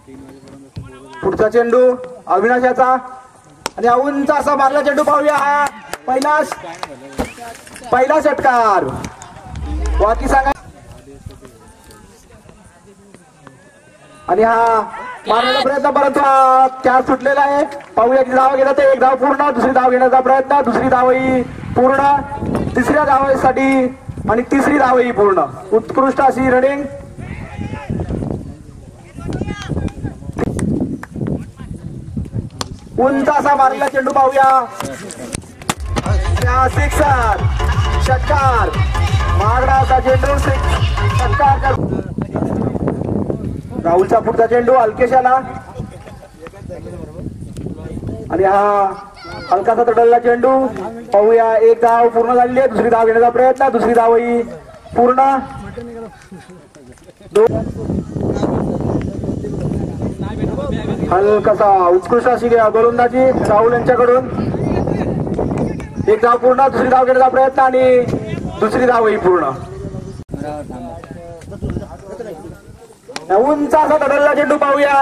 पुढचा चेंडू अविनाशाचा आणि उंच असा मारला चेंडू पाहूया. हा पहिला षटकार वाकी सांगा. आणि हा मारण्याचा प्रयत्न परंतु त्या सुटलेला आहे. पाहूया किती धाव गेला ते. एक धाव पूर्ण, दुसरी धाव घेण्याचा प्रयत्न, दुसरी धावही पूर्ण, तिसऱ्या धावेसाठी आणि तिसरी धावही पूर्ण. उत्कृष्ट अशी रनिंग. उंच असा मारलेला चेंडू पाहूया. सिक्सर षटकार मागडा असा चेंडू षटकार. राहुलचा पुढचा चेंडू अल्केशाला आणि हा हलकासा तडलेला चेंडू पाहूया. एक धाव पूर्ण झालेली आहे, दुसरी धाव घेण्याचा प्रयत्न, दुसरी धावही पूर्ण. हलकासा उत्कृष्ट अशी गोलंदाजी राहुल यांच्याकडून. एक धाव पूर्ण, दुसरी धाव घेण्याचा प्रयत्न आणि दुसरी धावही पूर्ण. उंच असा तडलेला चेंडू पाहूया.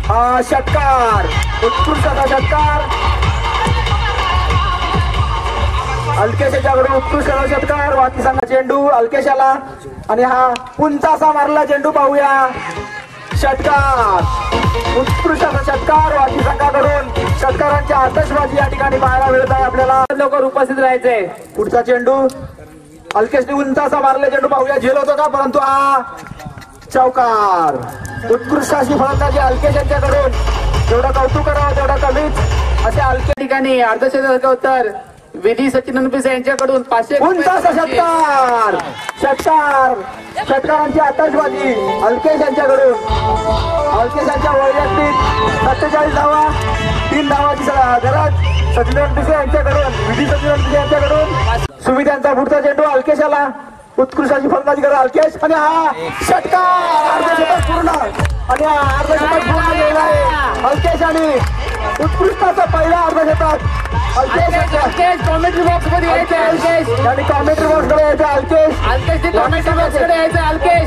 हा षटकार उत्कृष्ट असा षटकार अल्केश याच्याकडून. उत्कृष्ट असा षटकार. वाकी संघ चेंडू अल्केशाला आणि हा उंच असा मारलेला चेंडू पाहूया. षटकार उत्कृष्ट असा षटकार वाकी संघाकडून. षटकारांची आतषबाजी या ठिकाणी पाहायला मिळत आहे आपल्याला. लवकर उपस्थित राहायचंय. पुढचा चेंडू अल्केशने उंच असा मारलेला चेंडू पाहूया. झेल होतो का परंतु हा चौकार. उत्कृष्ट अशी फलंदाजी अल्केश यांच्याकडून. जेवढं कौतुक करावं तेवढं कमीच. असे अल्के ठिकाणी अर्धशतकाचं उत्तर विधी सचिन अनपिसे यांच्याकडून 500. उंच असा षटकार षटकारांची आतषबाजी अल्केश यांच्याकडून. अल्केश यांच्या वैयक्तिक 47 धावा, 3 धावाची गरज सचिन अनपिसे यांच्याकडून. विधी सचिन अनपिसे यांच्याकडून. सुमित यांचा पुढचा चेंडू अल्केशाला. उत्कृष्ट अशी फलंदाजी करा अल्केश आणि हा षटकार अर्धशतक पूर्ण. आणि हा अर्धशतक पूर्ण गेला आहे अल्केश आणि उत्कृष्ट असा पहिला अर्धशतक अल्केश. कॉमेंट्री बॉक्स मध्ये यायचं अल्केश आणि कॉमेंट्री बॉक्स कडे यायचं अल्केश. कॉमेंट्री बॉक्स कडे यायचं अल्केश.